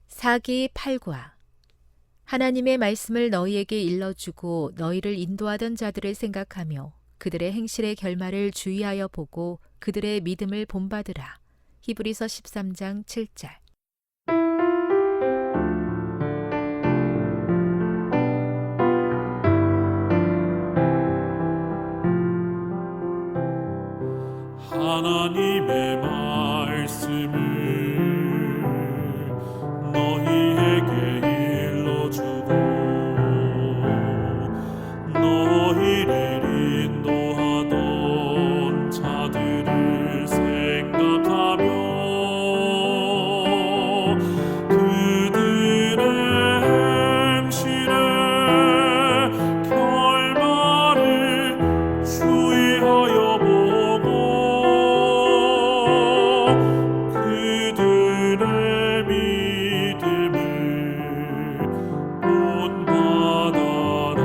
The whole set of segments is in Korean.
사기 8과 하나님의 말씀을 너희에게 일러주고 너희를 인도하던 자들을 생각하며 그들의 행실의 결말을 주의하여 보고 그들의 믿음을 본받으라. 히브리서 13장 7절. 하나님의 말씀을 너희에게 일러주고 너희를 인도하던 자들을 생각하며 그들의 행실의 결말을 주의하여 보고 그들의 믿음을 본받아라.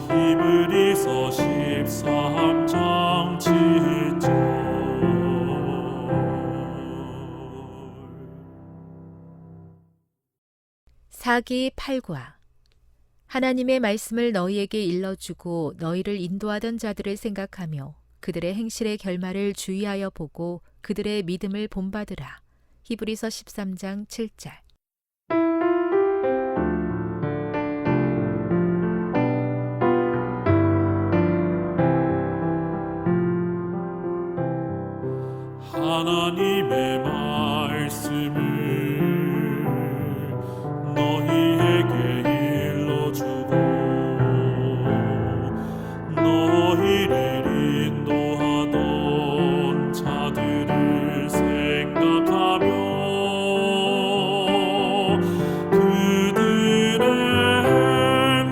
히브리서 13장 7절. 사기 8과 하나님의 말씀을 너희에게 일러주고 너희를 인도하던 자들을 생각하며 그들의 행실의 결말을 주의하여 보고 그들의 믿음을 본받으라. 히브리서 13장 7절. 하나님의 말씀을 너희에게 일러주고 너희를 인도하던 자들을 생각하며 그들의 행실의 결말을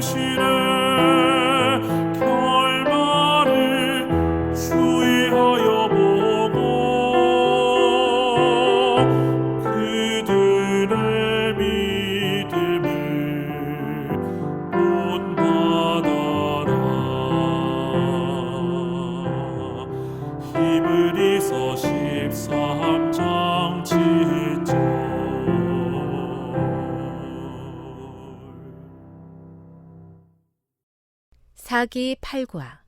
주의하여 보고 그들의 믿음을 본받아라. 히브리서 13장 7절. 사기 8과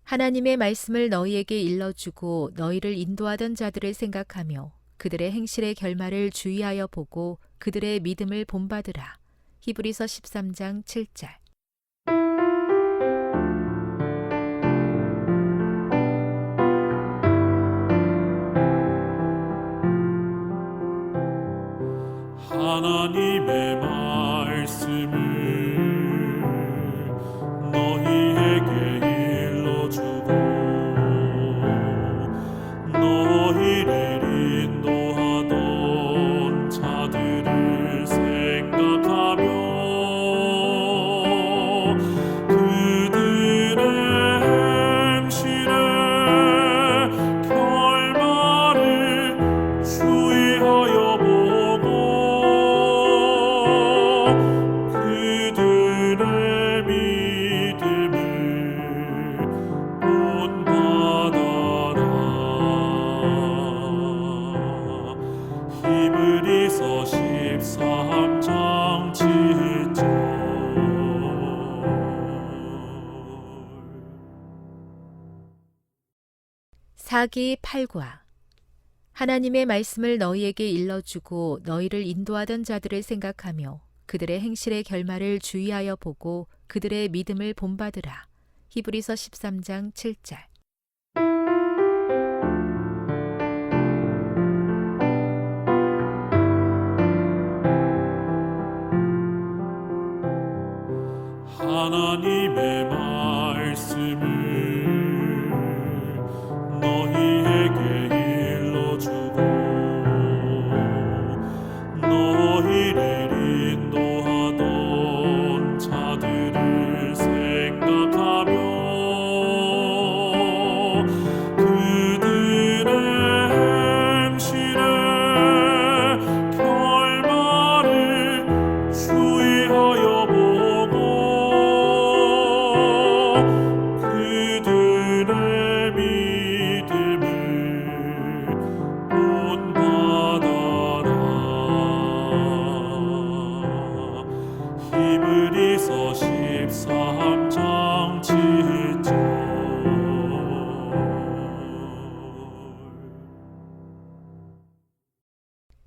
하나님의 말씀을 너희에게 일러주고 너희를 인도하던 자들을 생각하며 그들의 행실의 결말을 주의하여 보고 그들의 믿음을 본받으라. 히브리서 13장 7절. 하나님의 말씀을 너희에게 일러주고 너희를 인도하던 자들을 생각하며 그들의 행실의 결말을 주의하여 보고 그들의 믿음을 본받아라. 히브리서 13장 7절. 사기 8과 하나님의 말씀을 너희에게 일러주고 너희를 인도하던 자들을 생각하며 그들의 행실의 결말을 주의하여 보고 그들의 믿음을 본받으라. 히브리서 13장 7절. 하나님의 말씀을 너희에게 일러주고 너희를 인도하던 자들을 생각하며 본받아라. 히브리서 13장 7절.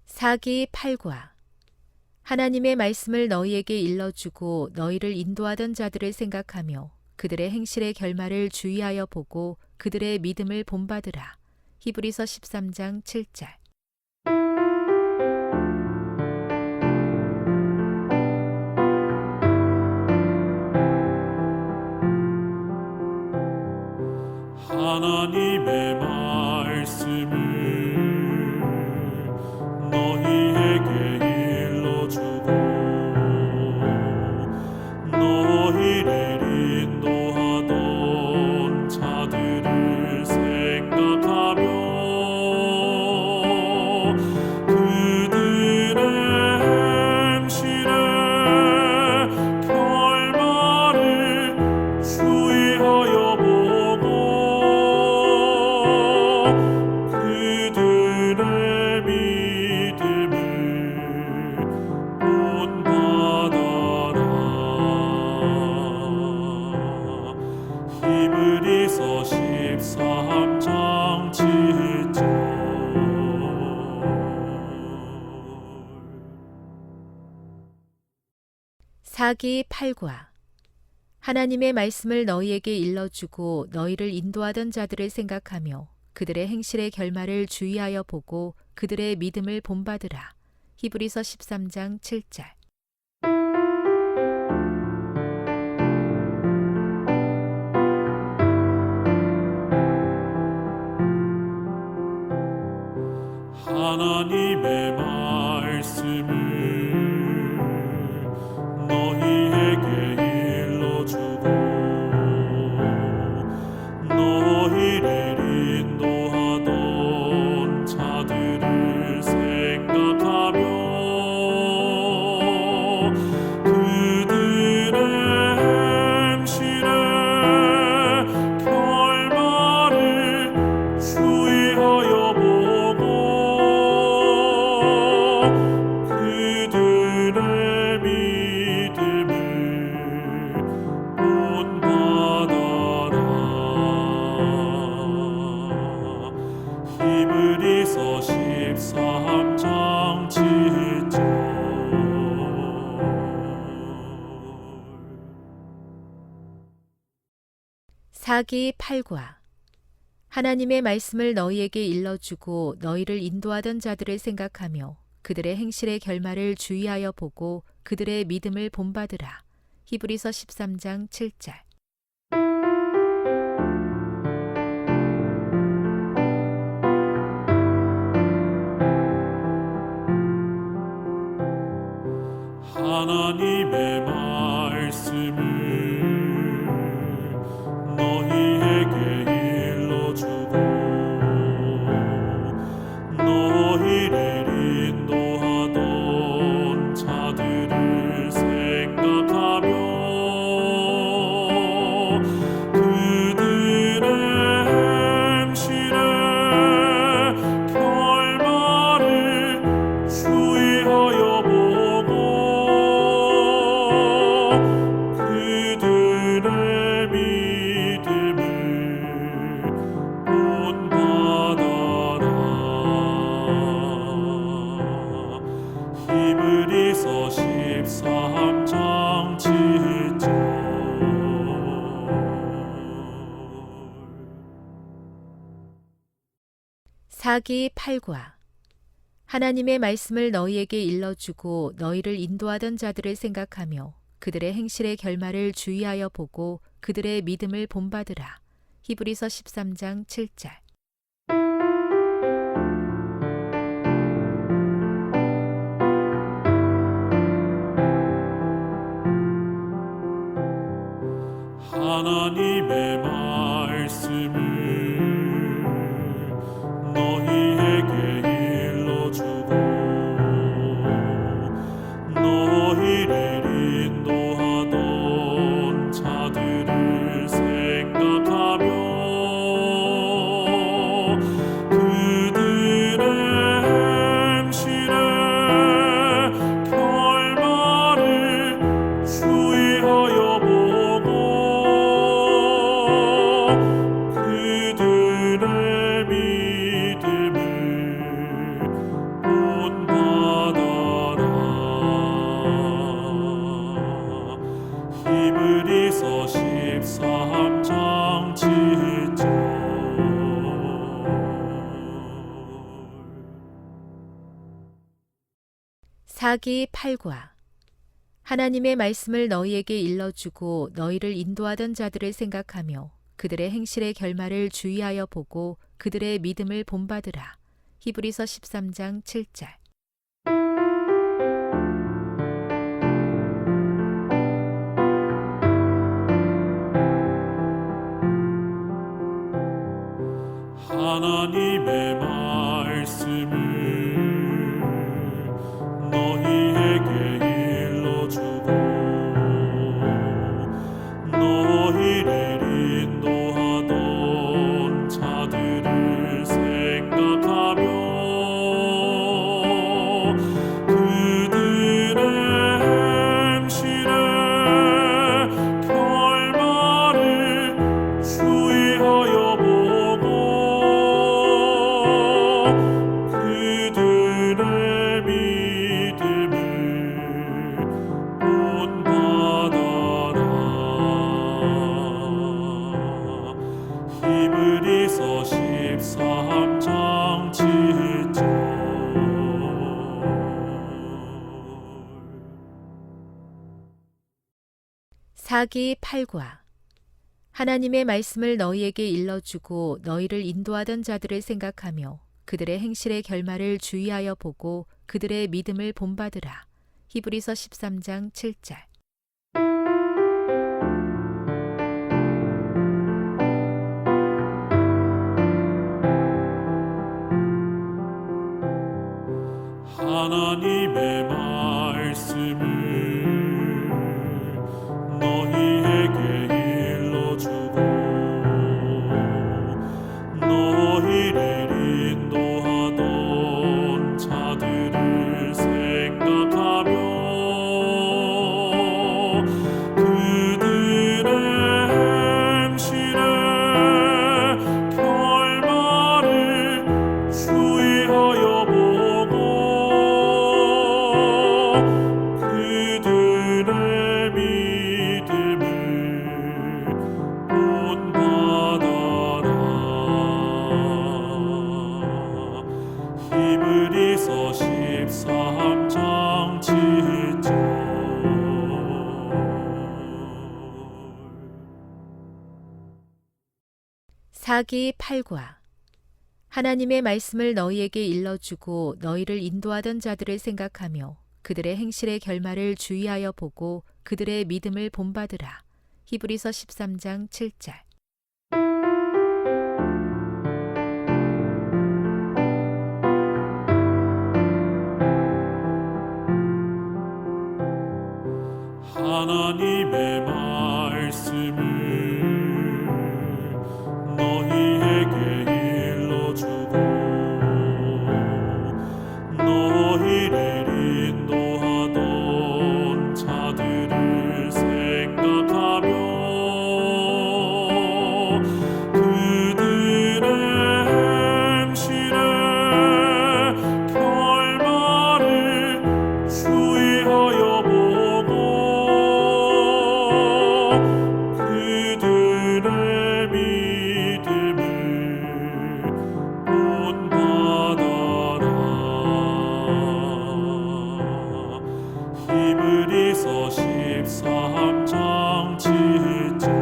사기 8과 하나님의 말씀을 너희에게 일러주고 너희를 인도하던 자들을 생각하며 그들의 행실의 결말을 주의하여 보고 그들의 믿음을 본받으라. 히브리서 13장 7절. 하나님의 말씀을 너희에게 일러주고 너희를 인도하던 자들을 생각하며 그들의 행실의 결말을 주의하여 보고 그들의 믿음을 본받아라. 히브리서 13장 7절. 사기 8과 하나님의 말씀을 너희에게 일러주고 너희를 인도하던 자들을 생각하며 그들의 행실의 결말을 주의하여 보고 그들의 믿음을 본받으라. 히브리서 13장 7절. 하나님의 말씀을 너희에게 일러주고 너희를 인도하던 자들을 생각하며 그들의 행실의 결말을 주의하여 보고 그들의 믿음을 본받아라. 히브리서 13장 7절. 사기 8과 하나님의 말씀을 너희에게 일러주고 너희를 인도하던 자들을 생각하며 그들의 행실의 결말을 주의하여 보고 그들의 믿음을 본받으라. 히브리서 13장 7절. 하나님의 말씀을 너희에게 일러주고 너희를 인도하던 자들을 생각하며 그들의 행실의 결말을 주의하여 보고 그들의 믿음을 본받아라. 히브리서 13장 7절. 사기 8과 하나님의 말씀을 너희에게 일러주고 너희를 인도하던 자들을 생각하며 그들의 행실의 결말을 주의하여 보고 그들의 믿음을 본받으라. 히브리서 13장 7절. 하나님의 말씀을 너희에게 일러주고 너희를 인도하던 자들을 생각하며 사기 8과 하나님의 말씀을 너희에게 일러주고 너희를 인도하던 자들을 생각하며 그들의 행실의 결말을 주의하여 보고 그들의 믿음을 본받으라. 히브리서 13장 7절. 하나님의 말씀을 너희에게 일러주고 너희를 인도하던 자들을 생각하며 그들의 행실의 결말을 주의하여 보고 그들의 믿음을 본받아라. 히브리서 13장 7절. 사기 8과 하나님의 말씀을 너희에게 일러주고 너희를 인도하던 자들을 생각하며 그들의 행실의 결말을 주의하여 보고 그들의 믿음을 본받으라. 히브리서 13장 7절. 하나님의 말씀을 너희에게 일러주고 너희를 인도하던 자들을 생각하며 그들의 행실의 결말을 주의하여 보고 그들의 믿음을 본받아라. 히브리서 13장 7절. 사기 8과 하나님의 말씀을 너희에게 일러주고 너희를 인도하던 자들을 생각하며 그들의 행실의 결말을 주의하여 보고 그들의 믿음을 본받으라. 히브리서 13장 7절. 하나님의 말씀을 너희에게 일러주고 너희를 인도하던 자들을 생각하며 그들의 행실의 결말을 주의하여 보고 그들의 믿음을 본받아라. 히브리서 13장 7절.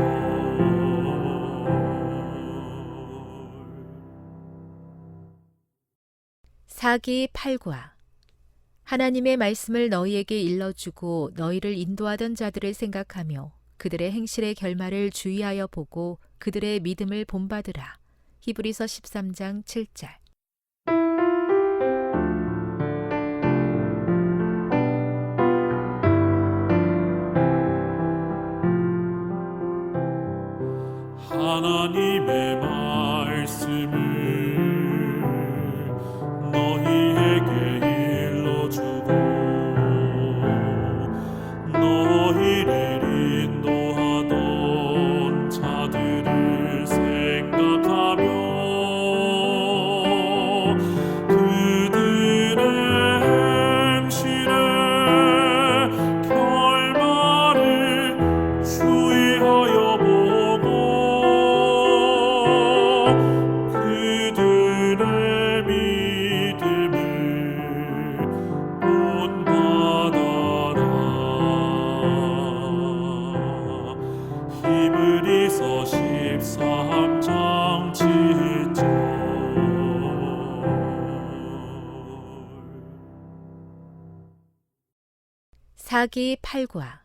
사기 8과 하나님의 말씀을 너희에게 일러주고 너희를 인도하던 자들을 생각하며 그들의 행실의 결말을 주의하여 보고 그들의 믿음을 본받으라. 히브리서 13장 7절. 하나님의 말씀을 너희에게 일러주고 너희를 인도하던 자들을 생각하며 사기 8과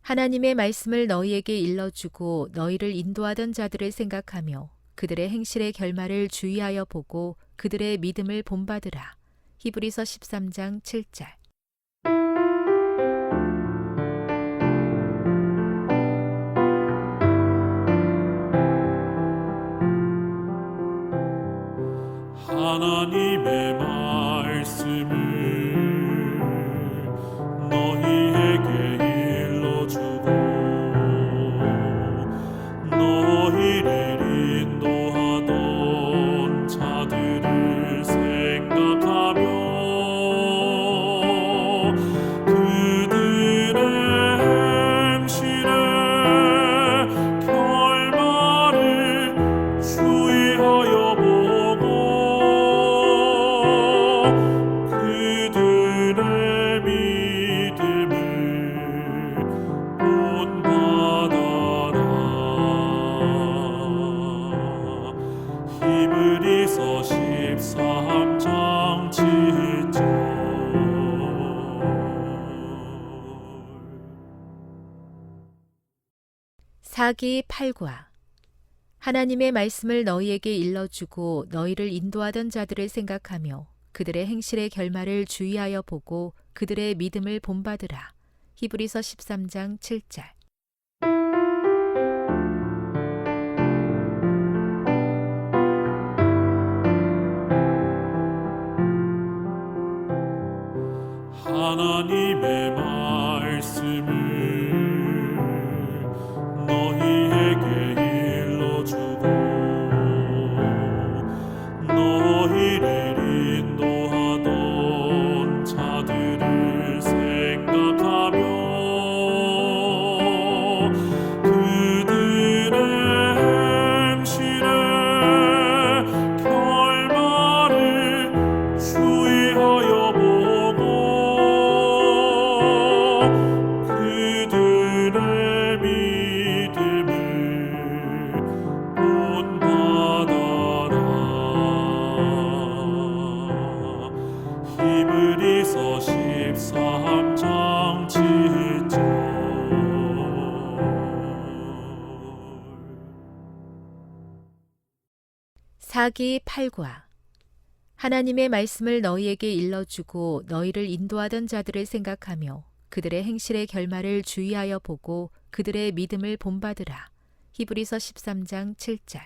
하나님의 말씀을 너희에게 일러주고 너희를 인도하던 자들을 생각하며 그들의 행실의 결말을 주의하여 보고 그들의 믿음을 본받으라. 히브리서 13장 7절. 하나님의 말씀을 너희에게 일러주고 너희를 인도하던 자들을 생각하며 그들의 행실의 결말을 주의하여 보고 그들의 믿음을 본받아라. 히브리서 13장 7절. 사기 8과 하나님의 말씀을 너희에게 일러주고 너희를 인도하던 자들을 생각하며 그들의 행실의 결말을 주의하여 보고 그들의 믿음을 본받으라. 히브리서 13장 7절. 하나님의 말씀을 너희에게 일러주고 너희를 인도하던 자들을 생각하며 그들의 행실의 결말을 주의하여 보고 그들의 믿음을 본받아라. 히브리서 13장 7절. 사기 8과 하나님의 말씀을 너희에게 일러주고 너희를 인도하던 자들을 생각하며 그들의 행실의 결말을 주의하여 보고 그들의 믿음을 본받으라. 히브리서 13장 7절.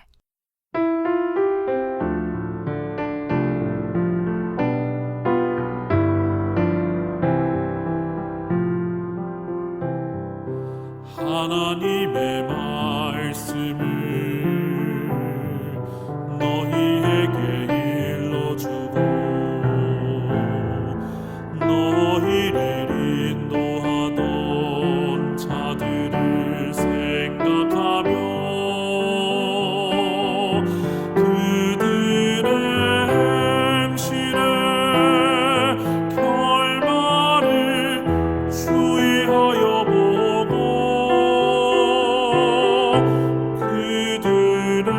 하나님의 말씀을 너희에게 일러주고 너희를 인도하던 자들을 생각하며 그들의 행실의 결말을 주의하여 보고 그들의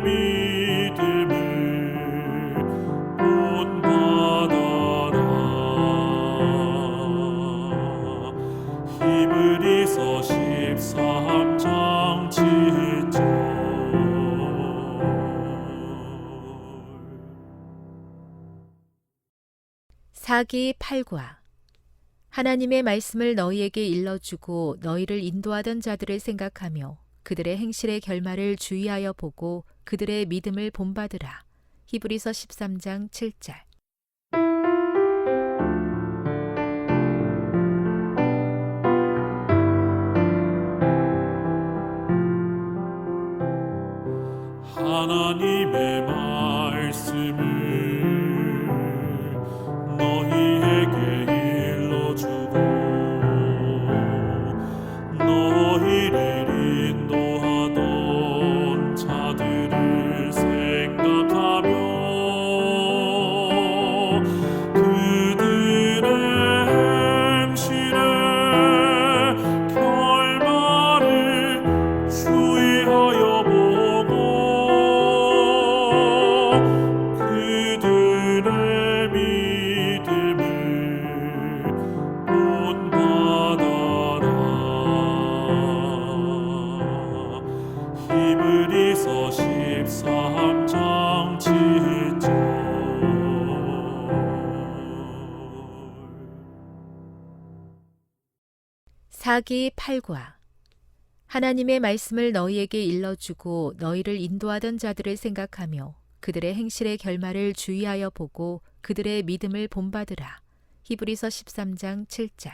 믿음을 본받아라. 히브리서 13장 7절. 사기 8과 하나님의 말씀을 너희에게 일러주고 너희를 인도하던 자들을 생각하며 그들의 행실의 결말을 주의하여 보고 그들의 믿음을 본받으라. 히브리서 13장 7절. 하나님의 말씀을 너희에게 일러주고 너희를 인도하던 자들을 생각하며 그들의 행실의 결말을 주의하여 보고 그들의 믿음을 본받아라. 사기 8과 하나님의 말씀을 너희에게 일러주고 너희를 인도하던 자들을 생각하며 그들의 행실의 결말을 주의하여 보고 그들의 믿음을 본받으라. 히브리서 13장 7절.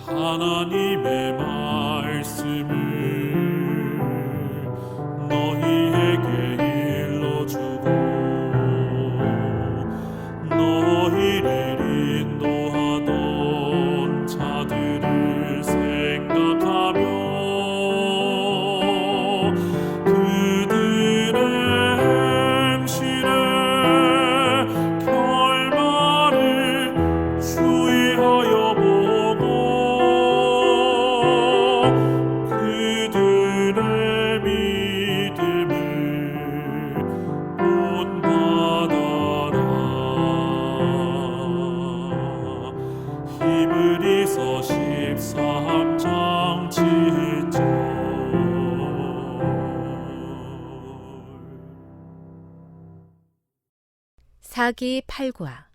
하나님의 말씀을 너희에게 일러주고 너희를 인도하던 자들을 생각하며 그들의 행실의 결말을 주의하여 보고 그들의 믿음을 본받아라. 히브리서 13장 7절. 사기 8과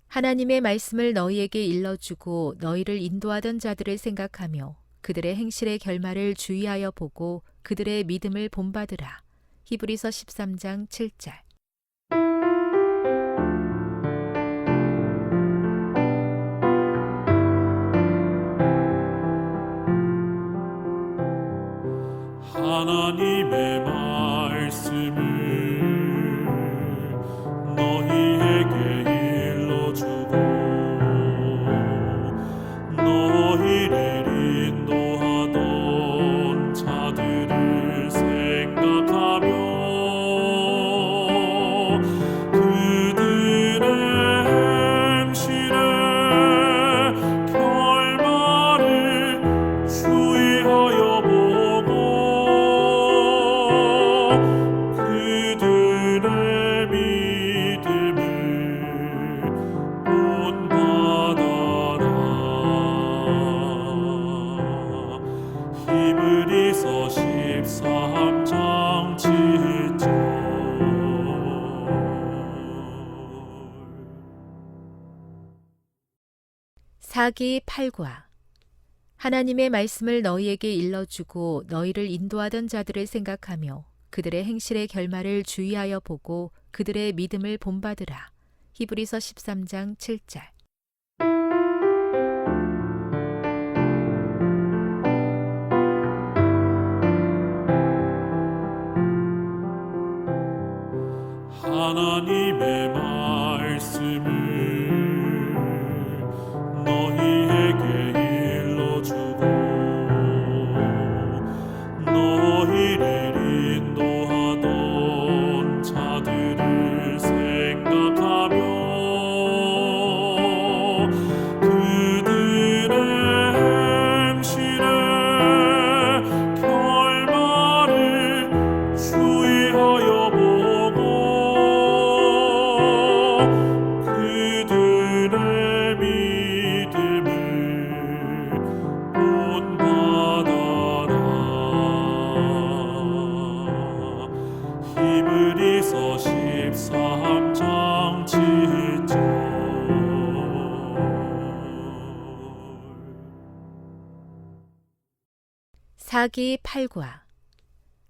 하나님의 말씀을 너희에게 일러주고 너희를 인도하던 자들을 생각하며 그들의 행실의 결말을 주의하여 보고 그들의 믿음을 본받으라. 히브리서 13장 7절. 하나님의 말씀을 너희에게 일러주고 너희를 인도하던 자들을 생각하며 그들의 행실의 결말을 주의하여 보고 그들의 믿음을 본받아라. 히브리서 13장 7절. 사기 8과 하나님의 말씀을 너희에게 일러주고 너희를 인도하던 자들을 생각하며 그들의 행실의 결말을 주의하여 보고 그들의 믿음을 본받으라. 히브리서 13장 7절. 하나님의 말씀을 너희에게 일러주고 너희를 인도하던 자들을 생각하며 그들의 행실의 결말을 주의하여 보고 그들의 믿음을 본받아라. 히브리서 13장 7절. 사기 8과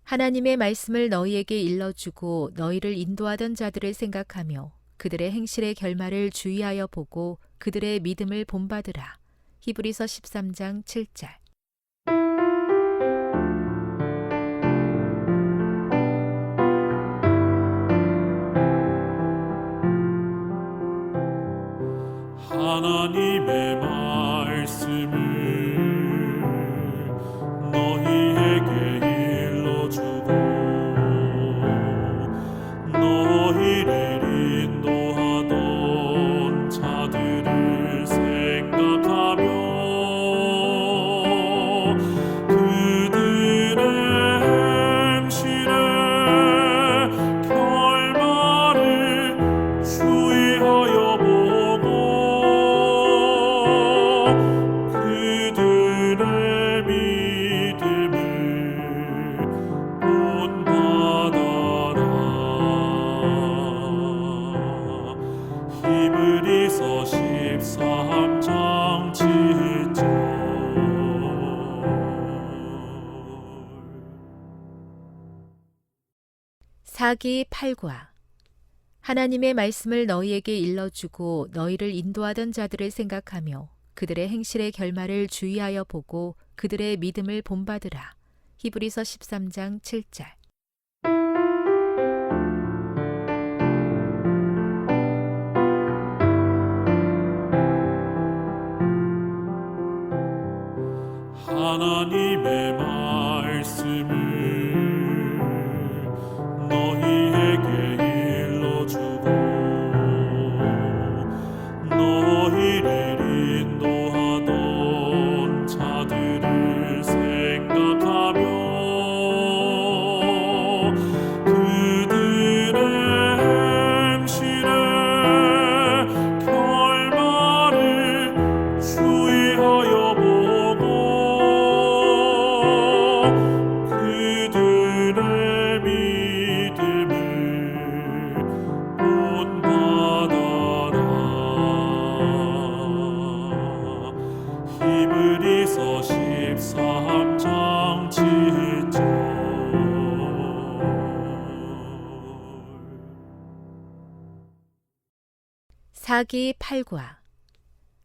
하나님의 말씀을 너희에게 일러주고 너희를 인도하던 자들을 생각하며 그들의 행실의 결말을 주의하여 보고 그들의 믿음을 본받으라. 히브리서 13장 7절. 하나님의 말씀을 너희에게 일러주고 너희를 인도하던 자들을 생각하며 사기 8과 하나님의 말씀을 너희에게 일러주고 너희를 인도하던 자들을 생각하며 그들의 행실의 결말을 주의하여 보고 그들의 믿음을 본받으라. 히브리서 13장 7절. 하나님의 말씀을 너희에게 일러주고 너희를 인도하던 자들을 생각하며 그들의 행실의 결말을 주의하여 보고 그들의 믿음을 본받아라. 히브리서 13장 7절. 사기 8과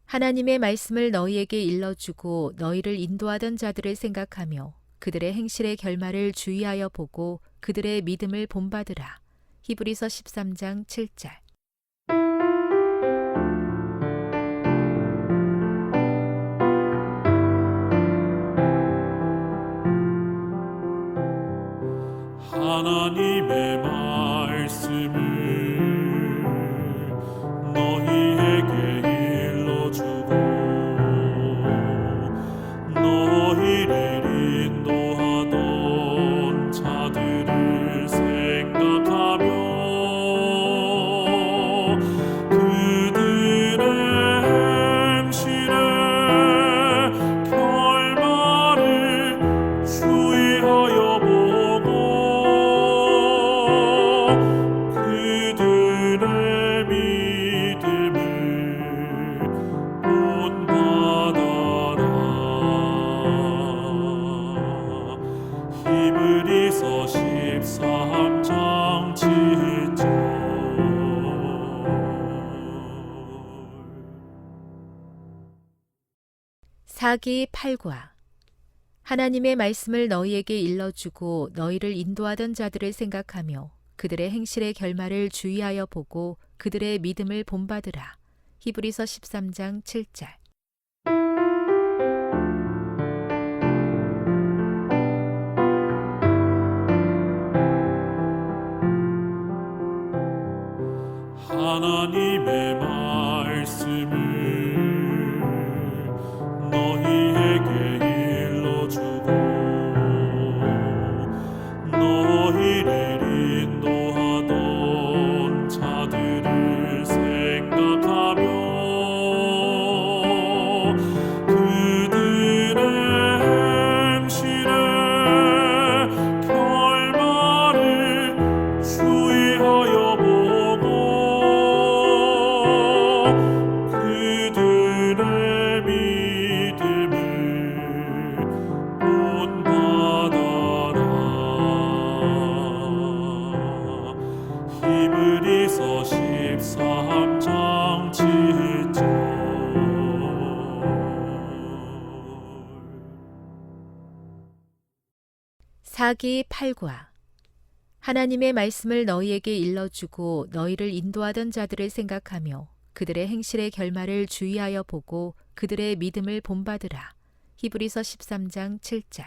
하나님의 말씀을 너희에게 일러주고 너희를 인도하던 자들을 생각하며 그들의 행실의 결말을 주의하여 보고 그들의 믿음을 본받으라. 히브리서 13장 7절. 하나님의 말씀을 너희에게 일러주고 너희를 인도하던 자들을 생각하며 그들의 행실의 결말을 주의하여 보고 그들의 믿음을 본받아라. 히브리서 13장 7절. 사기 8과 하나님의 말씀을 너희에게 일러주고 너희를 인도하던 자들을 생각하며 그들의 행실의 결말을 주의하여 보고 그들의 믿음을 본받으라. 히브리서 13장 7절. 하나님의 말씀을 너희에게 일러주고 너희를 인도하던 자들을 생각하며 그들의 행실의 결말을 주의하여 보고 그들의 믿음을 본받아라. 히브리서 13장 7절. 사기 8과 하나님의 말씀을 너희에게 일러주고 너희를 인도하던 자들을 생각하며 그들의 행실의 결말을 주의하여 보고 그들의 믿음을 본받으라. 히브리서 13장 7절.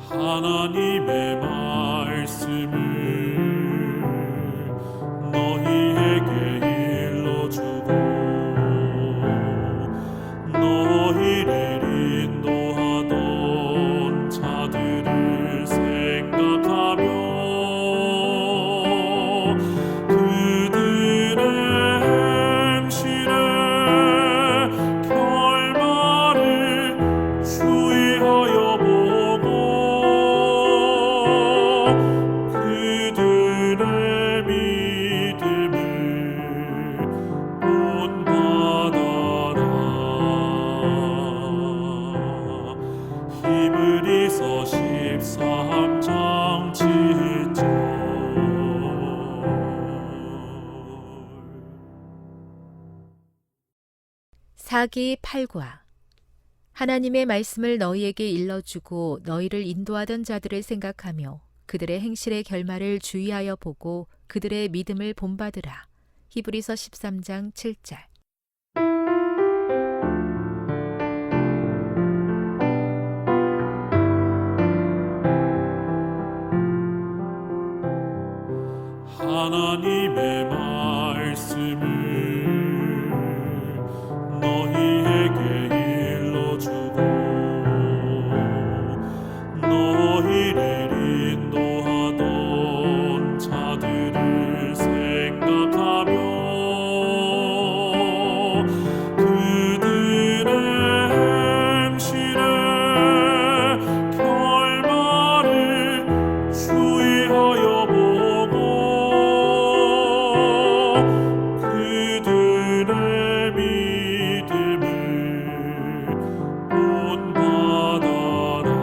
하나님의 말씀을 너희에게 일러주고 너희를 인도하던 자들을 생각하며 그들의 행실의 결말을 주의하여 보고 사기 8과 하나님의 말씀을 너희에게 일러주고 너희를 인도하던 자들을 생각하며 그들의 행실의 결말을 주의하여 보고 그들의 믿음을 본받으라. 히브리서 13장 7절. 하나님의 말씀을 너희에게 일러주고 너희를 인도하던 자들을 생각하며 그들의 행실의 결말을 주의하여 보고 그들의 믿음을 본받아라.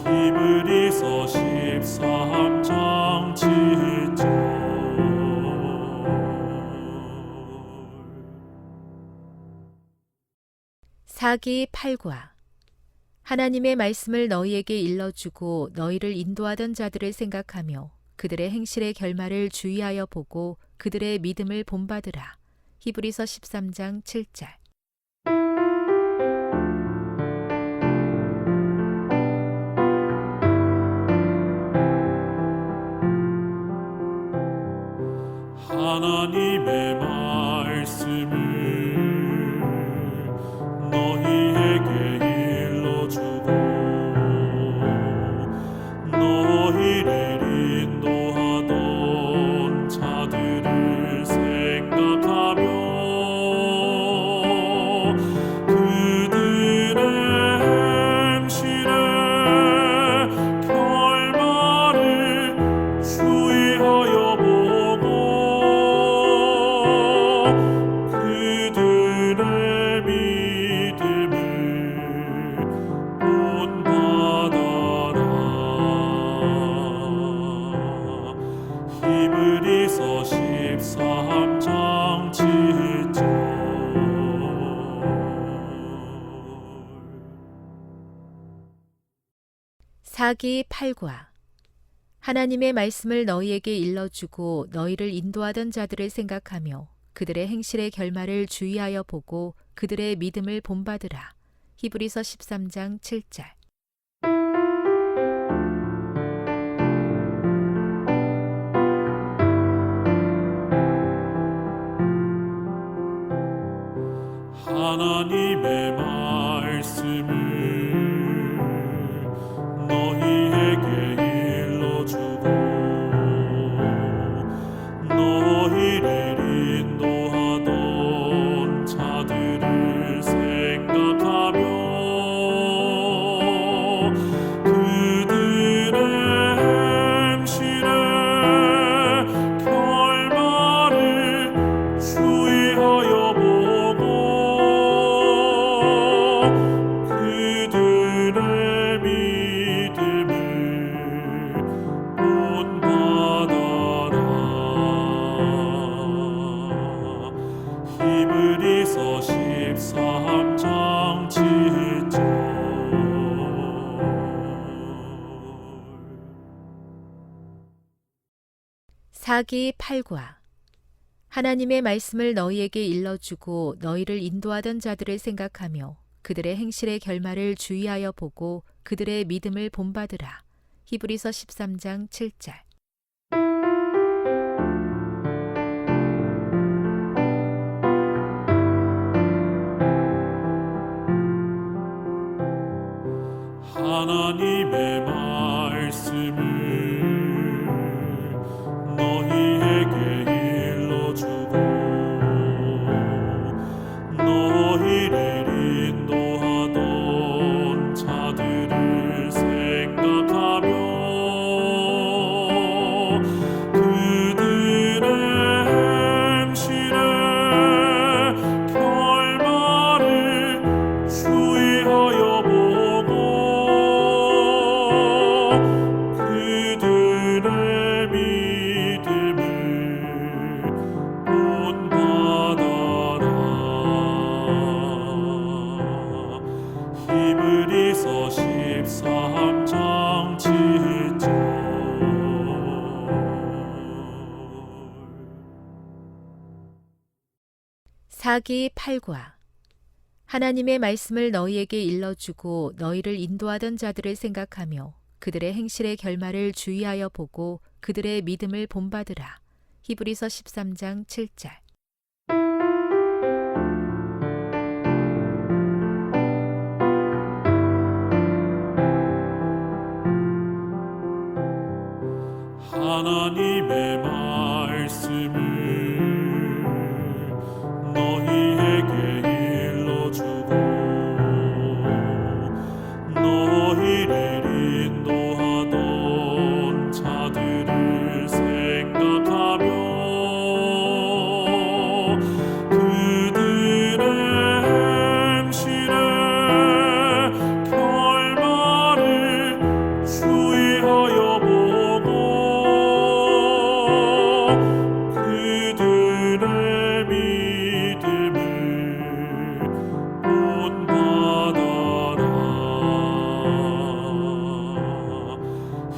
히브리서 13장 7절. 사기 8과 하나님의 말씀을 너희에게 일러주고 너희를 인도하던 자들을 생각하며 그들의 행실의 결말을 주의하여 보고 그들의 믿음을 본받으라. 히브리서 13장 7절. 하나님의 말씀을 너희에게 일러주고 너희를 인도하던 자들을 생각하며 그들의 행실의 결말을 주의하여 보고 그들의 믿음을 본받아라. 히브리서 13장 7절. 사기 8과 하나님의 말씀을 너희에게 일러주고 너희를 인도하던 자들을 생각하며 그들의 행실의 결말을 주의하여 보고 그들의 믿음을 본받으라. 히브리서 13장 7절. 하나님의 말씀을 너희에게 일러주고 너희를 인도하던 자들을 생각하며 그들의 행실의 결말을 주의하여 보고 그들의 믿음을 본받아라. 히브리서 13장 7절. 사기 8과 하나님의 말씀을 너희에게 일러주고 너희를 인도하던 자들을 생각하며 그들의 행실의 결말을 주의하여 보고 그들의 믿음을 본받으라. 히브리서 13장 7절. 하나님의 말씀을 너희에게 일러주고 너희를 인도하던 자들을 생각하며 그들의 행실의 결말을 주의하여 보고 그들의 사기 8과 하나님의 말씀을 너희에게 일러주고 너희를 인도하던 자들을 생각하며 그들의 행실의 결말을 주의하여 보고 그들의 믿음을 본받으라. 히브리서 13장 7절. 하나님의 말씀을 너희에게 일러주고 너희를 인도하던 자들을 생각하며 그들의 행실의 결말을 주의하여 보고 그들의 믿음을 본받아라.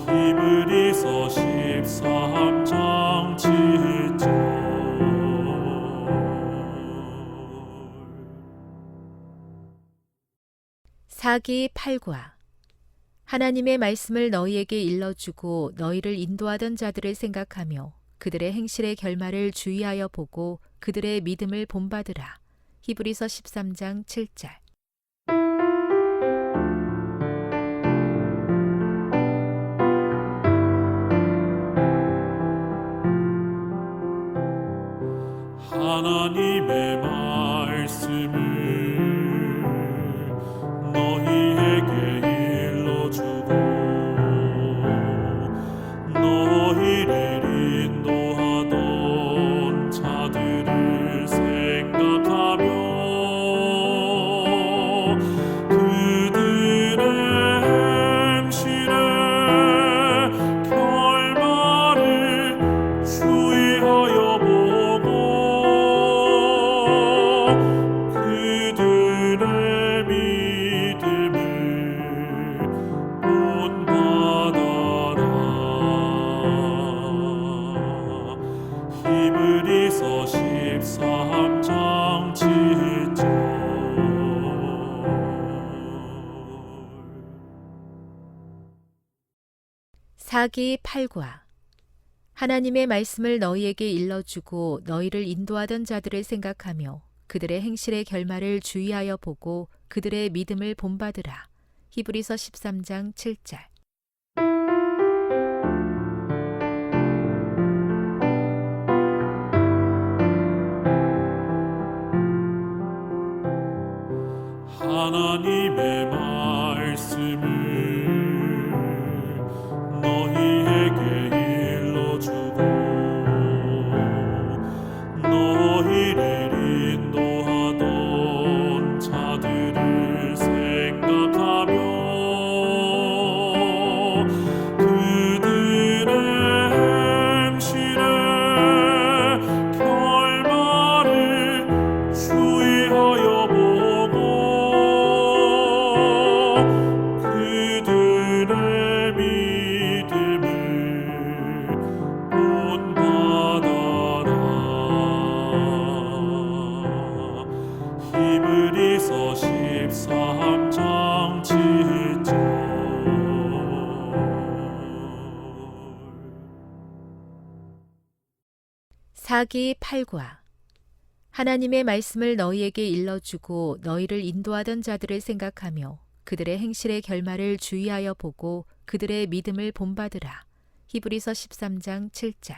히브리서 13장 7절. 사기 8과 하나님의 말씀을 너희에게 일러주고 너희를 인도하던 자들을 생각하며 그들의 행실의 결말을 주의하여 보고 그들의 믿음을 본받으라. 히브리서 13장 7절. 하나님의 말씀을 너희에게 일러주고 너희를 인도하던 자들을 생각하며 그들의 행실의 결말을 주의하여 보고 그들의 믿음을 본받아라. 히브리서 13장 7절. 사기 8과 하나님의 말씀을 너희에게 일러주고 너희를 인도하던 자들을 생각하며 그들의 행실의 결말을 주의하여 보고 그들의 믿음을 본받으라. 히브리서 13장 7절. 하나님의 말씀을 너희에게 일러주고 너희를 인도하던 자들을 생각하며 그들의 행실의 결말을 주의하여 보고 그들의 믿음을 본받아라. 히브리서 13장 7절. 사기 8과 하나님의 말씀을 너희에게 일러주고 너희를 인도하던 자들을 생각하며 그들의 행실의 결말을 주의하여 보고 그들의 믿음을 본받으라. 히브리서 13장 7절.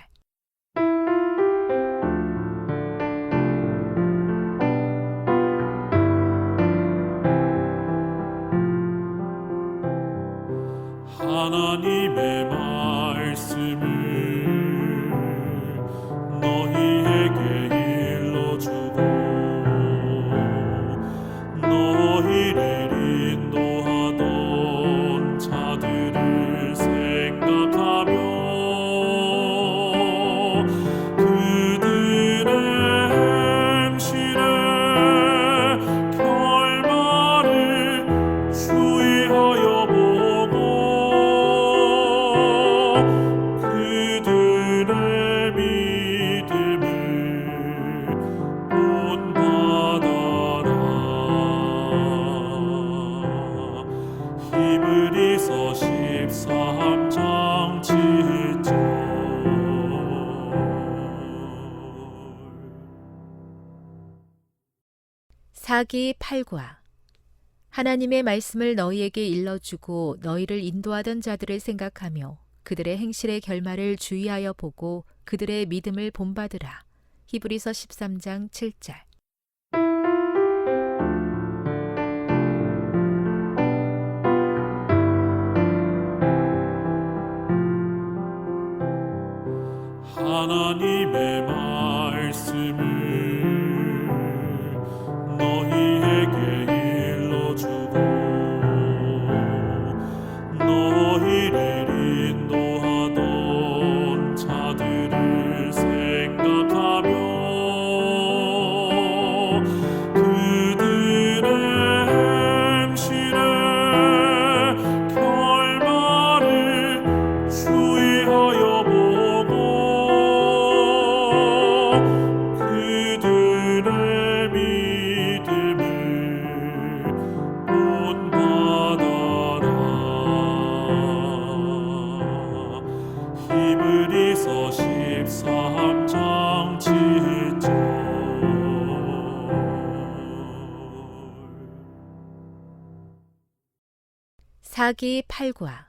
하나님의 말씀을 너희에게 일러주고 너희를 인도하던 자들을 생각하며 그들의 행실의 결말을 주의하여 보고 그들의 믿음을 본받아라. 사기 8과 하나님의 말씀을 너희에게 일러주고 너희를 인도하던 자들을 생각하며 그들의 행실의 결말을 주의하여 보고 그들의 믿음을 본받으라. 히브리서 13장 7절. 하나님의 말씀을 너희에게 일러주고 너희를 인도하던 자들을 생각하며 그들의 행실의 결말을 주의하여 보고 그들의 믿음을 본받아라. 히브리서 13장 7절. 사기 8과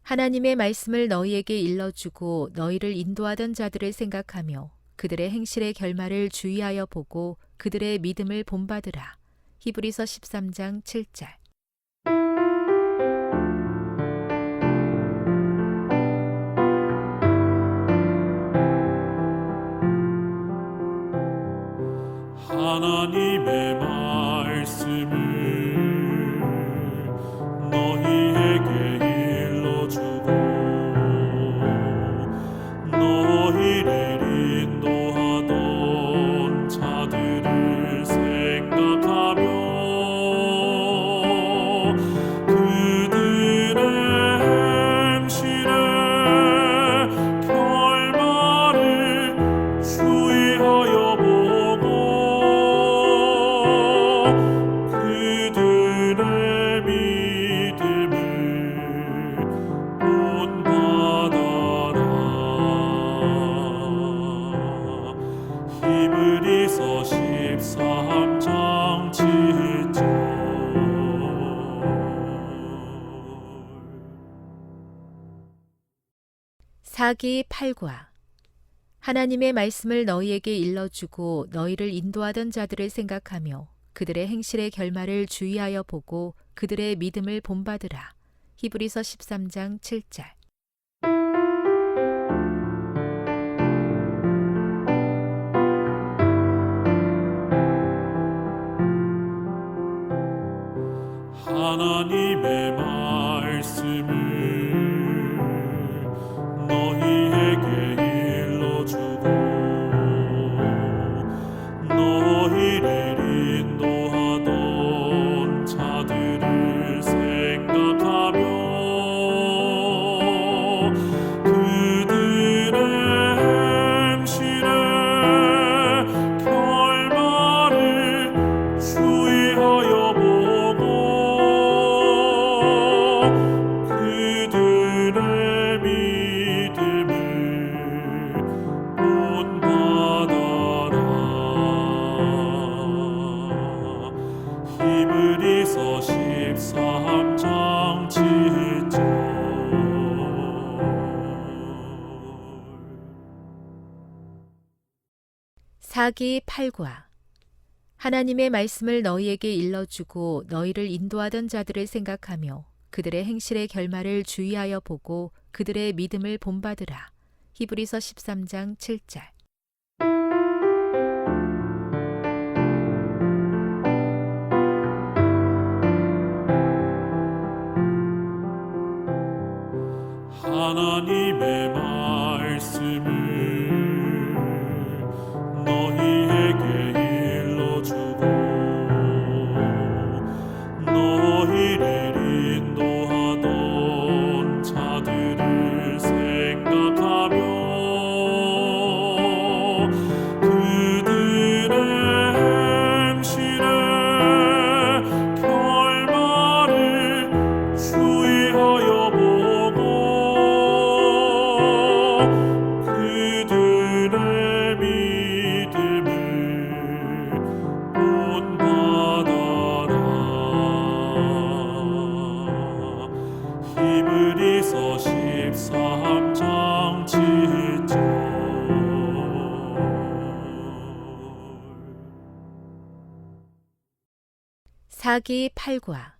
하나님의 말씀을 너희에게 일러주고 너희를 인도하던 자들을 생각하며 그들의 행실의 결말을 주의하여 보고 그들의 믿음을 본받으라. 히브리서 13장 7절. 하나님의 말씀을 너희에게 일러주고 너희를 인도하던 자들을 생각하며 그들의 행실의 결말을 주의하여 보고 그들의 믿음을 본받아라. 히브리서 13장 7절. 사기 8과 하나님의 말씀을 너희에게 일러주고 너희를 인도하던 자들을 생각하며 그들의 행실의 결말을 주의하여 보고 그들의 믿음을 본받으라. 히브리서 13장 7절. 하나님의 말씀을 너희에게 일러주고 너희를 인도하던 자들을 생각하며 그들의 행실의 결말을 주의하여 보고 그들의 믿음을 본받아라. 히브리서 13장 7절. 사기 8과 하나님의 말씀을 너희에게 일러주고 너희를 인도하던 자들을 생각하며 그들의 행실의 결말을 주의하여 보고 그들의 믿음을 본받으라. 히브리서 13장 7절. 하나님의 말씀을 너희에게 일러주고 너희를 인도하던 자들을 생각하며 그들의 행실의 결말을 주의하여 보고 그들의 히브리서 13장 7절. 사기 8과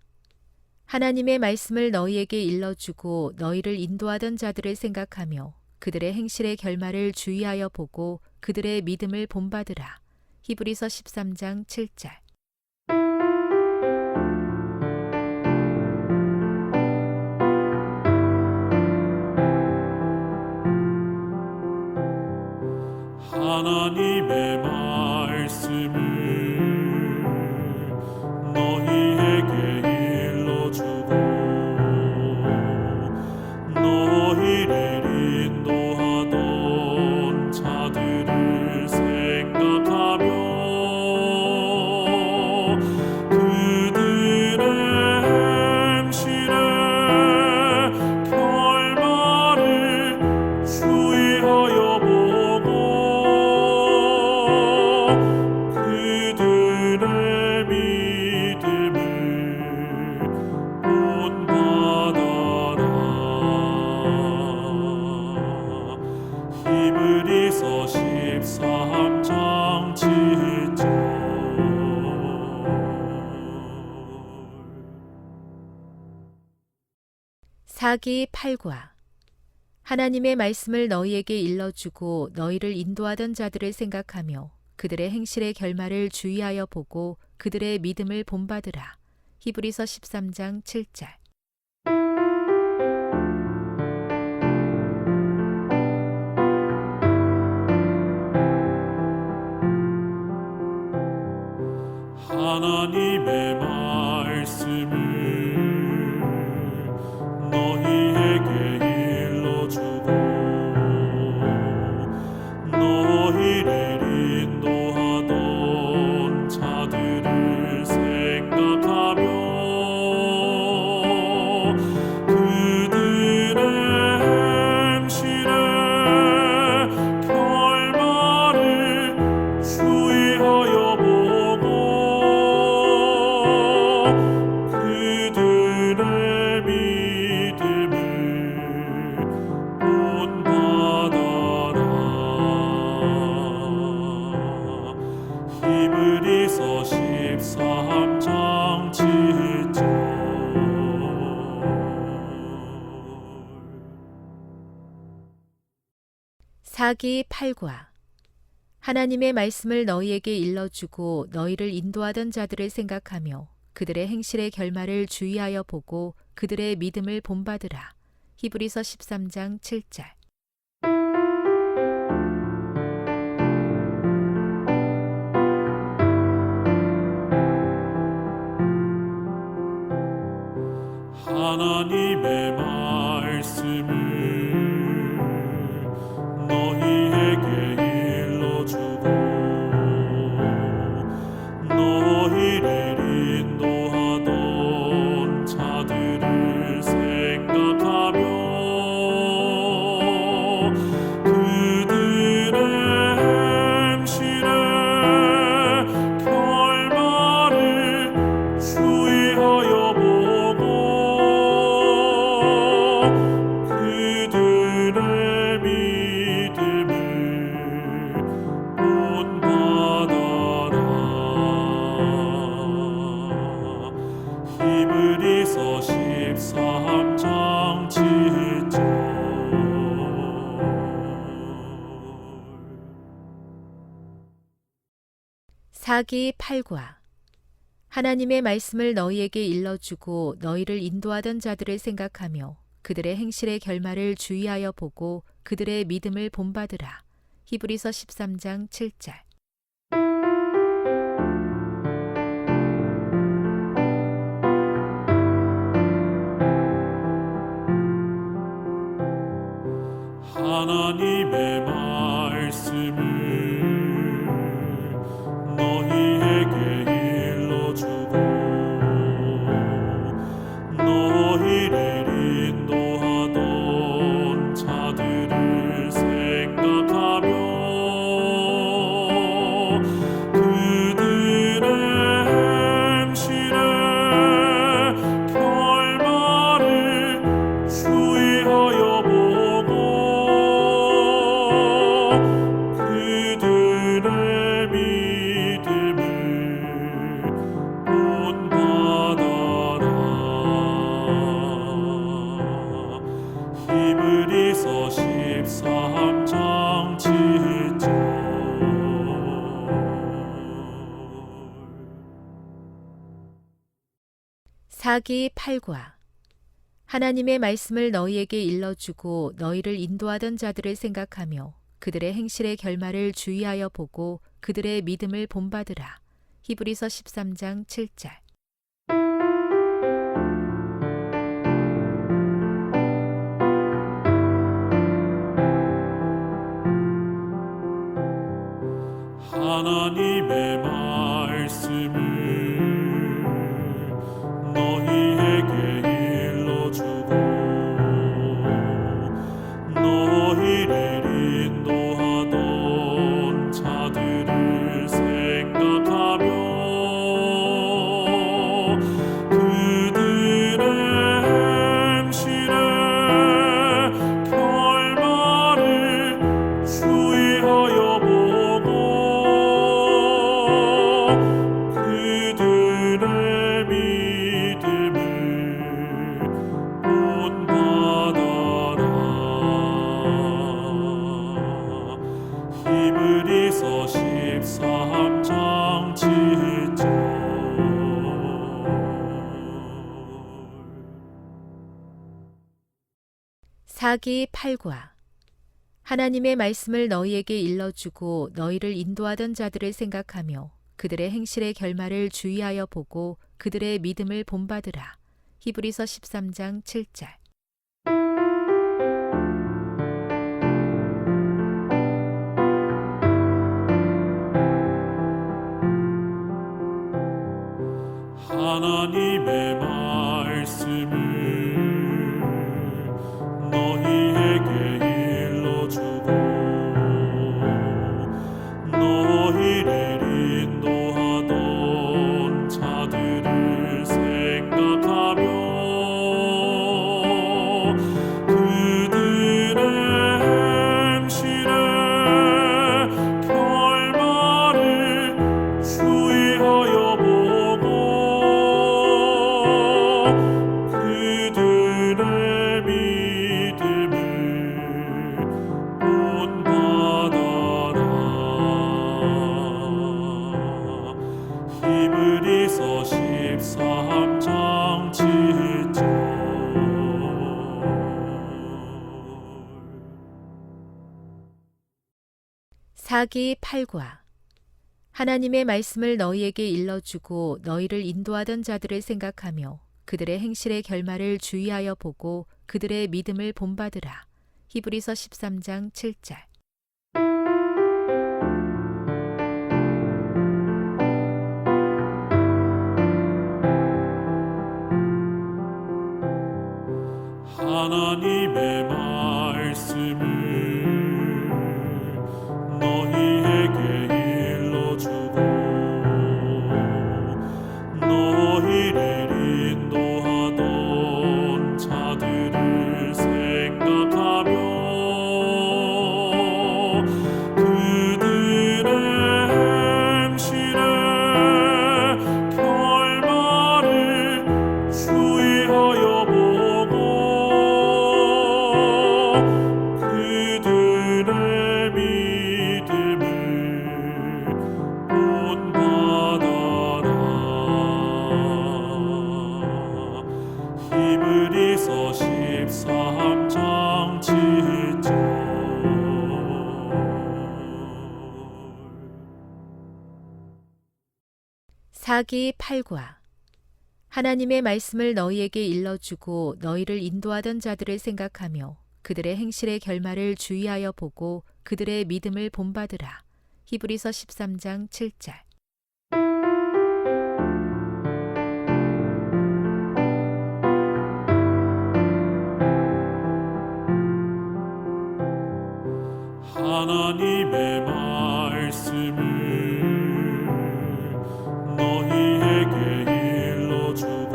하나님의 말씀을 너희에게 일러주고 너희를 인도하던 자들을 생각하며 그들의 행실의 결말을 주의하여 보고 그들의 믿음을 본받으라. 히브리서 13장 7절. 하나님의 말씀을 너희에게 일러주고 너희를 인도하던 자들을 생각하며 그들의 행실의 결말을 주의하여 보고 그들의 믿음을 본받아라. 히브리서 13장 7절. 사기 8과 하나님의 말씀을 너희에게 일러주고 너희를 인도하던 자들을 생각하며 그들의 행실의 결말을 주의하여 보고 그들의 믿음을 본받으라. 히브리서 13장 7절. 하나님의 말씀을 너희에게 일러주고 너희를 인도하던 자들을 생각하며 그들의 행실의 결말을 주의하여 보고 그들의 믿음을 본받아라. 히브리서 13장 7절. 사기 8과 하나님의 말씀을 너희에게 일러주고 너희를 인도하던 자들을 생각하며 그들의 행실의 결말을 주의하여 보고 그들의 믿음을 본받으라. 히브리서 13장 7절. 하나님의 말씀을 너희에게 일러주고 너희를 인도하던 자들을 생각하며 그들의 행실의 결말을 주의하여 보고 그들의 믿음을 본받아라. 히브리서 13장 7절. 사기 8과 하나님의 말씀을 너희에게 일러주고 너희를 인도하던 자들을 생각하며 그들의 행실의 결말을 주의하여 보고 그들의 믿음을 본받으라. 히브리서 13장 7절. 하나님의 말씀을 너희에게 일러주고 너희를 인도하던 자들을 생각하며 그들의 행실의 결말을 히브리서 13장 7절. 사기 8과 하나님의 말씀을 너희에게 일러주고 너희를 인도하던 자들을 생각하며 그들의 행실의 결말을 주의하여 보고 그들의 믿음을 본받으라. 히브리서 13장 7절. 하나님의 말씀을 너희에게 일러주고 너희를 인도하던 자들을 생각하며 그들의 행실의 결말을 주의하여 보고 그들의 믿음을 본받아라. 히브리서 13장 7절. 사기 8과 하나님의 말씀을 너희에게 일러주고 너희를 인도하던 자들을 생각하며 그들의 행실의 결말을 주의하여 보고 그들의 믿음을 본받으라. 히브리서 13장 7절. 하나님의 말씀을 너희에게 일러주고 너희를 인도하던 자들을 생각하며 그들의 행실의 결말을 주의하여 보고 그들의 믿음을 본받아라. 히브리서 13장 7절. 사기 8과 하나님의 말씀을 너희에게 일러주고 너희를 인도하던 자들을 생각하며 그들의 행실의 결말을 주의하여 보고 그들의 믿음을 본받으라. 히브리서 13장 7절. 하나님의 말씀을 너희에게 일러주고 너희를 인도하던 자들을 생각하며 그들의 행실의 결말을 주의하여 보고 그들의 믿음을 본받아라. 히브리서 13장 7절. 사기 8과 하나님의 말씀을 너희에게 일러주고 너희를 인도하던 자들을 생각하며 그들의 행실의 결말을 주의하여 보고 그들의 믿음을 본받으라. 히브리서 13장 7절. 하나님의 말씀을 너희에게 일러주고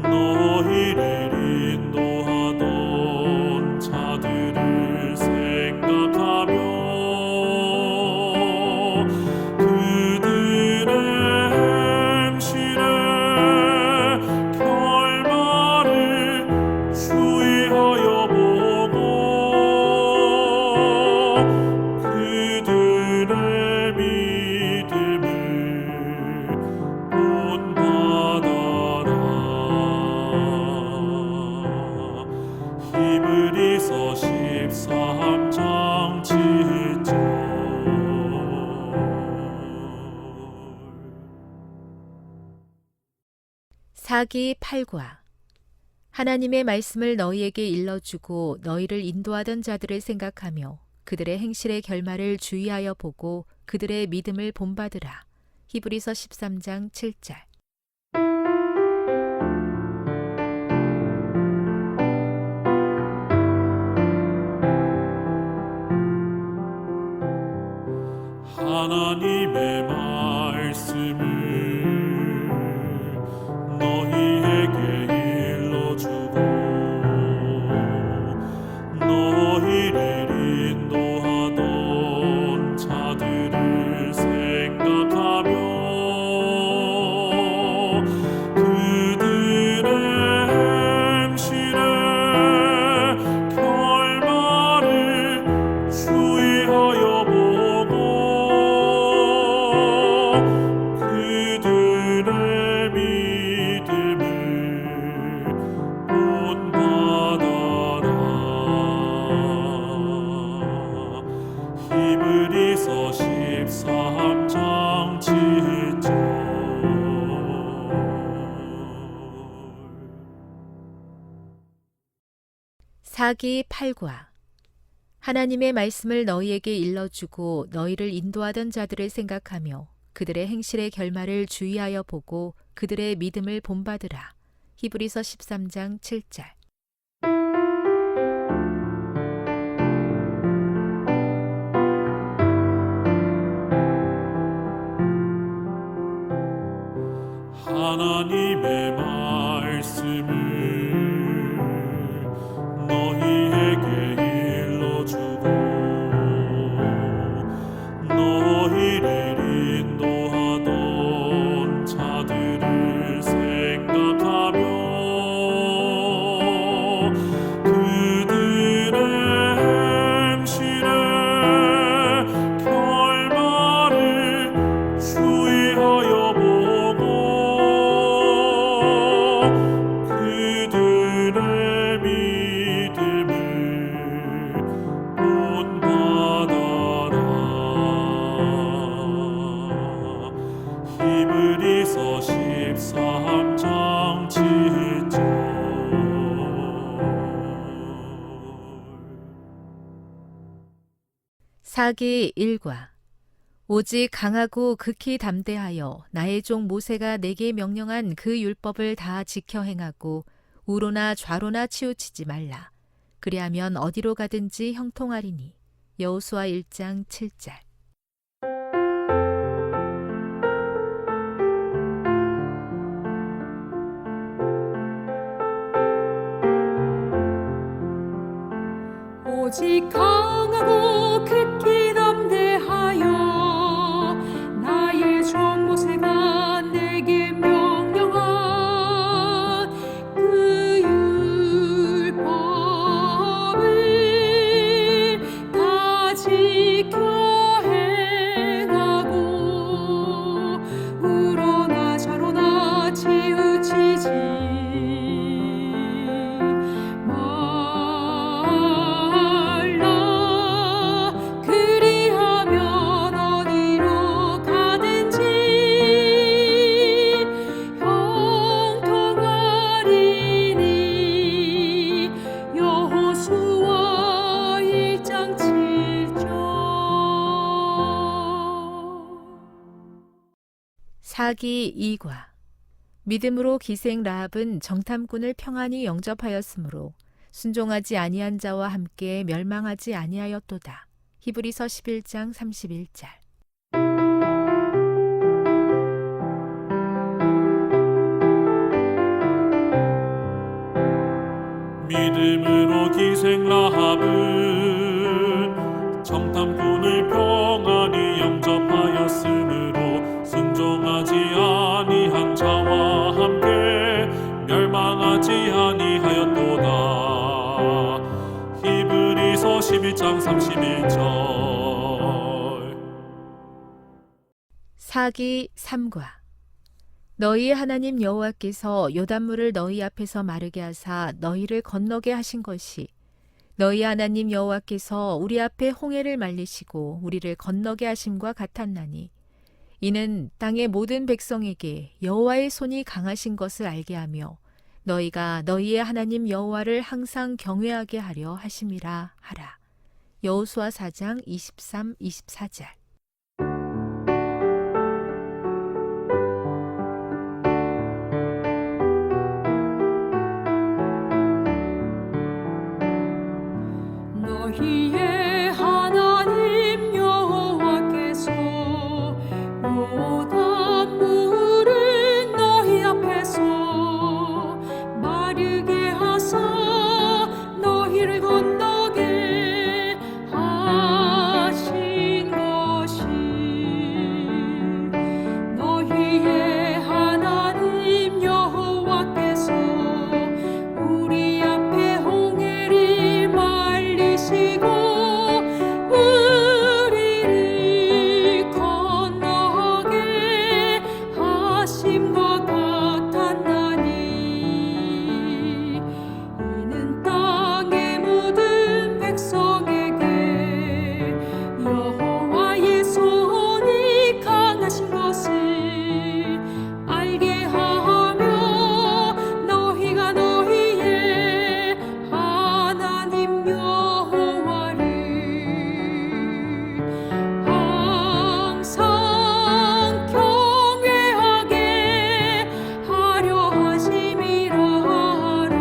너희를 인도하던 자들을 생각하며 그들의 행실의 결말을 히브리서 13장 7절. 사기 8과 하나님의 말씀을 너희에게 일러주고 너희를 인도하던 자들을 생각하며 그들의 행실의 결말을 주의하여 보고 그들의 믿음을 본받으라. 히브리서 13장 7절. 하나님의 말씀을 너희에게 일러주고 너희를 인도하던 자들을 생각하며 그들의 행실의 결말을 주의하여 보고 그들의 믿음을 본받아라. 히브리서 13장 7절. 사기 8과 하나님의 말씀을 너희에게 일러주고 너희를 인도하던 자들을 생각하며 그들의 행실의 결말을 주의하여 보고 그들의 믿음을 본받으라. 히브리서 13장 7절. 하나님의 말씀을 너희에게 일러주고 너희를 인도하던 자들을 생각하며 그들의 행실의 결말을 주의하여 보고 그들의 믿음을 본받아라. 히브리서 13장 7절. 사기 1과 오직 강하고 극히 담대하여 나의 종 모세가 내게 명령한 그 율법을 다 지켜 행하고 우로나 좌로나 치우치지 말라. 그리하면 어디로 가든지 형통하리니. 여호수아 1장 7절. 오직 강하고 극히 담대하여 나의 종 모세가 내게 명령한 그 율법을 다 지켜 행하고 우로나 좌로나 치우치지 그리하면 어디로 가든지 형통하리니. 여호수아 1장 7절. 사기 2과 믿음으로 기생 라합은 정탐꾼을 평안히 영접하였으므로 순종하지 아니한 자와 함께 멸망하지 아니하였도다. 히브리서 11장 31절. 믿음으로 기생 라합은 정탐꾼을 평안히 영접하였으므로 순종하지 아니한 자와 함께 멸망하지 아니하였도다. 히브리서 11장 31절. 사기 3과 너희 하나님 여호와께서 요단물을 너희 앞에서 마르게 하사 너희를 건너게 하신 것이 너희 하나님 여호와께서 우리 앞에 홍해를 말리시고 우리를 건너게 하심과 같았나니 이는 땅의 모든 백성에게 여호와의 손이 강하신 것을 알게 하며 너희가 너희의 하나님 여호와를 항상 경외하게 하려 하심이라 하라. 여호수아 4장 23, 24절. 너희의 하나님 여호와께서 요단물을 너희 앞에서 마르게 하사 너희를 건너게 하신 것이 너희의 하나님 여호와께서 우리 앞에 홍해를 말리시고 우리를 건너게 하심과 같았나니 이는 땅의 모든 백성에게 여호와의 손이 강하신 것을 알게 하며 너희가 너희의 하나님 여호와를 항상 경외하게 하려 하심이라 하라.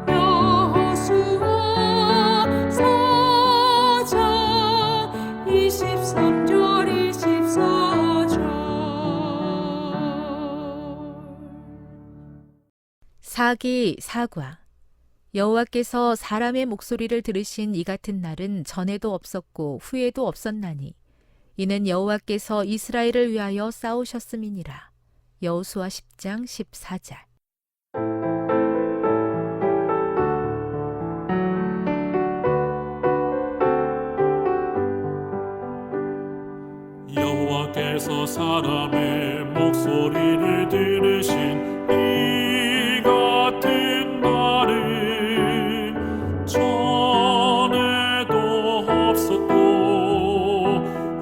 여호수아 4장 23절 24절. 사기 사과. 여호와께서 사람의 목소리를 들으신 이 같은 날은 전에도 없었고 후에도 없었나니 이는 여호와께서 이스라엘을 위하여 싸우셨음이니라. 여호수아 10장 14절. 여호와께서 사람의 목소리를 들으신 이 같은 날은 전에도 없었고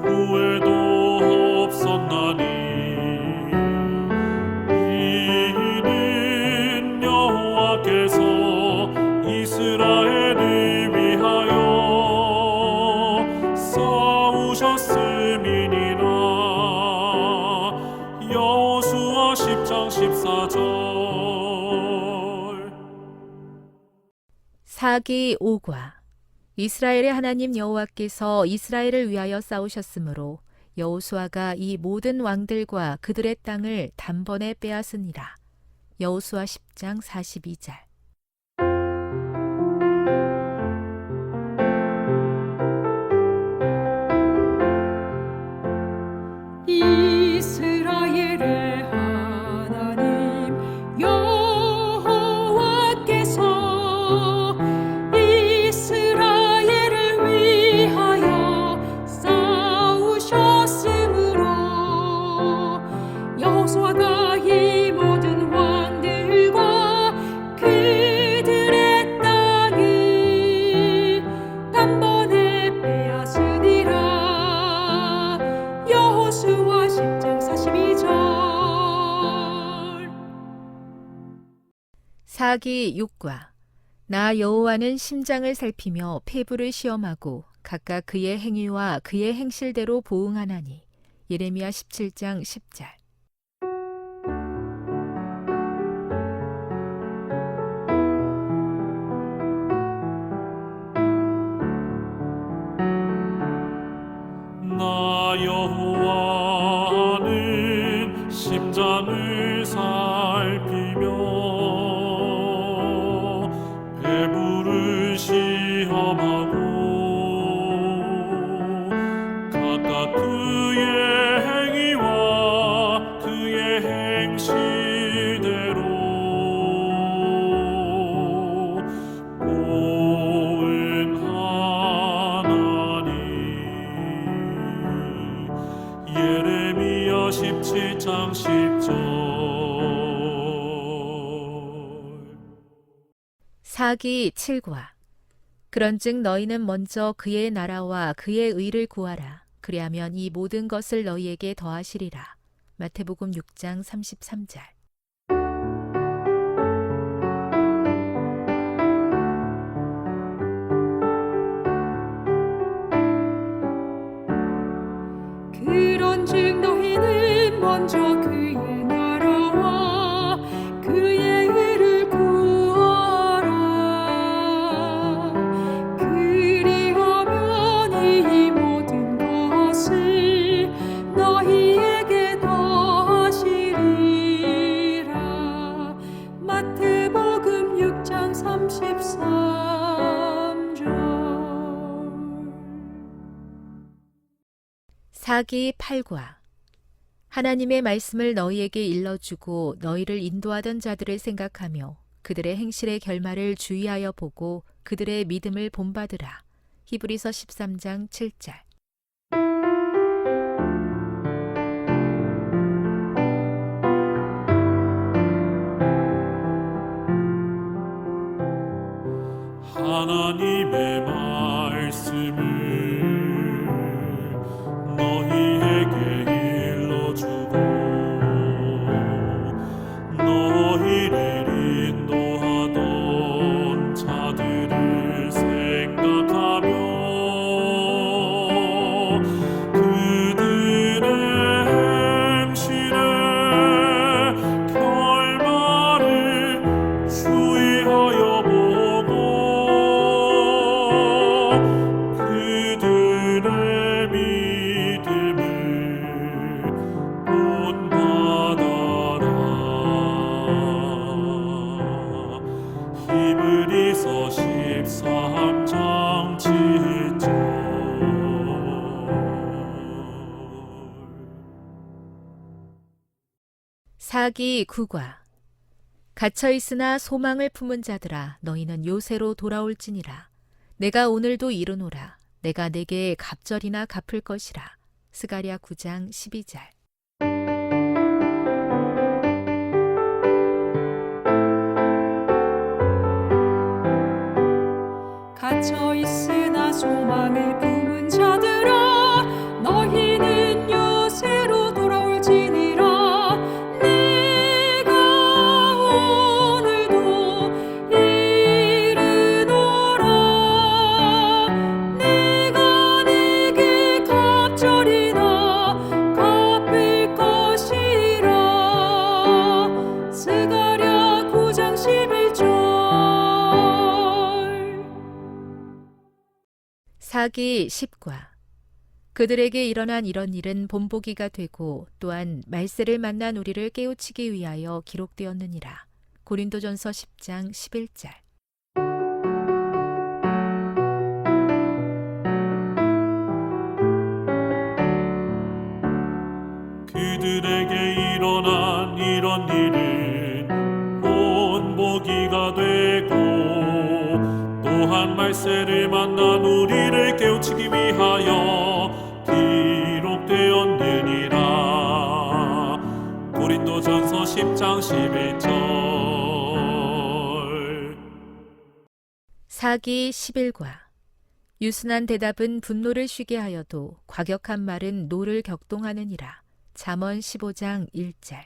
후에도 없었나니 이는 여호와께서 이스라엘을 위하여 싸우셨음이니라. 여호수아 10장 14절. 사기 오과. 이스라엘의 하나님 여호와께서 이스라엘을 위하여 싸우셨으므로 여호수아가 이 모든 왕들과 그들의 땅을 단번에 빼앗으니라. 여호수아 10장 42절. 이스라엘의 하나님 여호와께서 이스라엘을 위하여 싸우셨으므로 여호수아가 이 모든 왕들과 그들의 땅을 단번에 빼앗으니라. 여호수아 10장 42절. 사기 6과. 나 여호와는 심장을 살피며 폐부를 시험하고 각각 그의 행위와 그의 행실대로 보응하나니. 예레미야 17장 10절. 나 여호와는 심장을 살피며 배부를 시험하고 각각 그의 행위와 사기 7과 그런즉 너희는 먼저 그의 나라와 그의 의를 구하라. 그리하면 이 모든 것을 너희에게 더하시리라. 마태복음 6장 33절. 그런즉 너희는 먼저 그의 나라와 그의 의를 구하라. 그리하면 이 모든 것을 너희에게 더하시리라. 마태복음 6장 33절. 사기 8과 하나님의 말씀을 너희에게 일러주고 너희를 인도하던 자들을 생각하며 그들의 행실의 결말을 주의하여 보고 그들의 믿음을 본받으라. 히브리서 13장 7절. 하나님의 말씀을 너희에게 일러주고 너희를 인도하던 자들을 생각하며 그들의 행실의 결말을 주의하여 보고 그들의 믿음을 본받아라. 히브리서 13장 7절. 사기 9과 갇혀 있으나 소망을 품은 자들아 너희는 요새로 돌아올지니라. 내가 오늘도 이르노라. 내가 내게 갑절이나 갚을 것이라. 스가랴 9장 12절. 갇혀 있으나 소망을 품은 자들아 너희는 요새로 돌아올지니라. 내가 오늘도 이르노라. 내가 내게 갑절이나 갚을 것이라. 스가랴 9장 11절. 사기 10과 그들에게 일어난 이런 일은 본보기가 되고 또한 말세를 만난 우리를 깨우치기 위하여 기록되었느니라. 고린도전서 10장 11절. 그들에게 일어난 이런 일은 본보기가 되고 또한 말세를 만난 우리를 깨우치기 위하여 기록되었느니라. 고린도전서 10장 11절. 사기 11과 유순한 대답은 분노를 쉬게 하여도 과격한 말은 노를 격동하느니라. 잠언 15장 1절.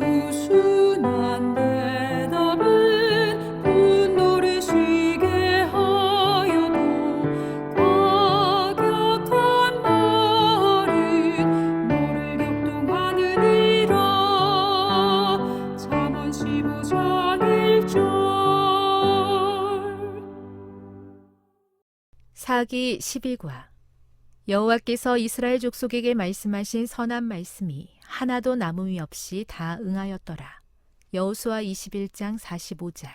유순한 대답은 분노를 쉬게 하여도 과격한 말은 너를 격동하느니라. 잠언 15장 1절. 사기 12과 여호와께서 이스라엘 족속에게 말씀하신 선한 말씀이 하나도 남음이 없이 다 응하였더라. 여호수아 21장 45절.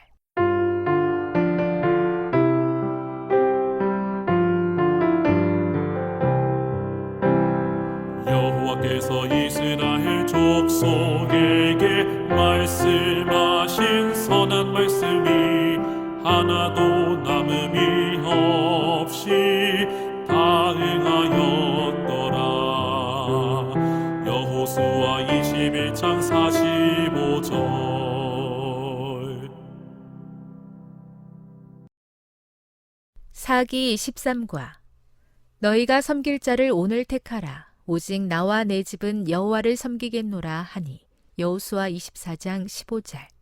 여호와께서 이스라엘 족속에게 말씀하신 선한 말씀이 하나도 남음이 없이 다 응하였더라. 사기 13과 너희가 섬길 자를 오늘 택하라. 오직 나와 내 집은 여호와를 섬기겠노라 하니 여호수아 24장 15절.